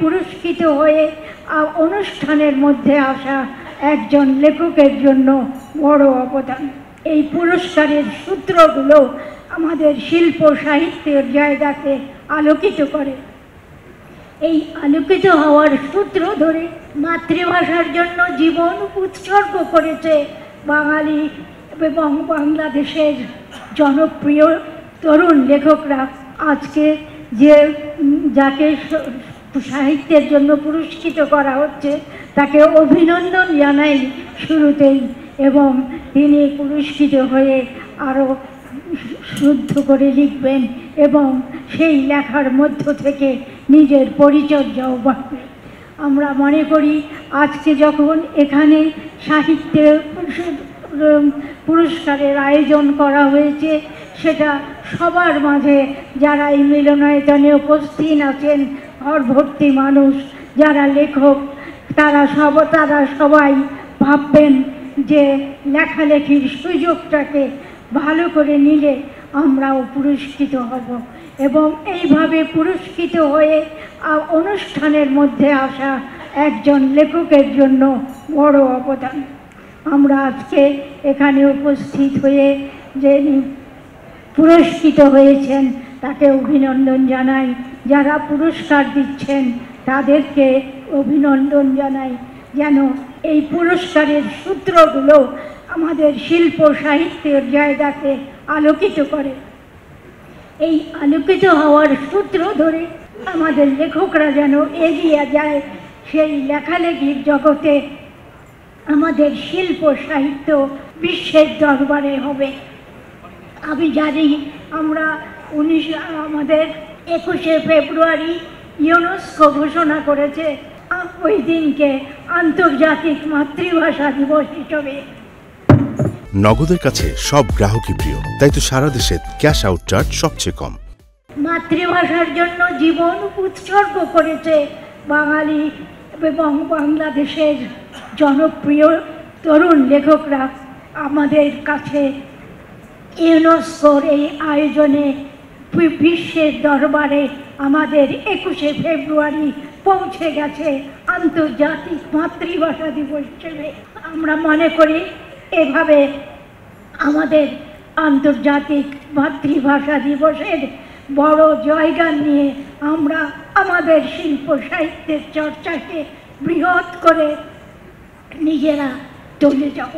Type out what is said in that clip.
পুরস্কৃত হয়ে অনুষ্ঠানের মধ্যে আসা একজন লেখকের জন্য বড় অবদান। এই পুরস্কারের সূত্রগুলো আমাদের শিল্প সাহিত্যের জায়গাকে আলোকিত করে। এই আলোকিত হওয়ার সূত্র ধরে মাতৃভাষার জন্য জীবন উৎসর্গ করেছে বাঙালি এবং বাংলাদেশের জনপ্রিয় তরুণ লেখকরা। আজকে যাকে সাহিত্যের জন্য পুরস্কৃত করা হচ্ছে তাকে অভিনন্দন জানাই শুরুতেই, এবং তিনি পুরস্কৃত হয়ে আরও শুদ্ধ করে লিখবেন এবং সেই লেখার মধ্য থেকে নিজের পরিচর্যাও বাড়বে। আমরা মনে করি আজকে যখন এখানে সাহিত্যে পুরস্কারের আয়োজন করা হয়েছে, সেটা সবার মাঝে যারা এই মিলনায়তনে উপস্থিত আছেন, ঘর ভর্তি মানুষ যারা লেখক, তারা সবাই ভাববেন যে লেখালেখির সুযোগটাকে ভালো করে নিলে আমরাও পুরস্কৃত হব, এবং এইভাবে পুরস্কৃত হয়ে অনুষ্ঠানের মধ্যে আসা একজন লেখকের জন্য বড় অবদান। আমরা আজকে এখানে উপস্থিত হয়ে যিনি পুরস্কৃত হয়েছেন তাকে অভিনন্দন জানাই, যারা পুরস্কার দিচ্ছেন তাদেরকে অভিনন্দন জানাই, যেন এই পুরস্কারের সূত্রগুলো আমাদের শিল্প সাহিত্যের জায়গাকে আলোকিত করে। এই আলোকিত হওয়ার সূত্র ধরে আমাদের লেখকরা যেন এগিয়ে যায় সেই লেখালেখির জগতে, আমাদের শিল্প সাহিত্য বিশ্বের দরবারে হবে। আমি জানি আমরা আমাদের 21শে ফেব্রুয়ারি ইউনেস্কো ঘোষণা করেছে ওই দিনকে আন্তর্জাতিক মাতৃভাষা দিবস হিসেবে। নগদের কাছে সব গ্রাহকই প্রিয়, তাই তো সারা দেশে ক্যাশ আউট চার্জ সবচেয়ে কম। মাতৃভাষার জন্য জীবন উৎসর্গ করেছে বাঙালি এবং বাংলাদেশের জনপ্রিয় তরুণ লেখকরা। আমাদের কাছে ইউনেস্কোর এই আয়োজনে বিশ্বের দরবারে আমাদের 21শে ফেব্রুয়ারি পৌঁছে গেছে আন্তর্জাতিক মাতৃভাষা দিবস হিসেবে। আমরা মনে করি এভাবে আমাদের আন্তর্জাতিক মাতৃভাষা দিবসের বড় জয়গান নিয়ে আমরা আমাদের শিল্প সাহিত্যের চর্চাকে বৃহৎ করে নিজেরা চলে যাব।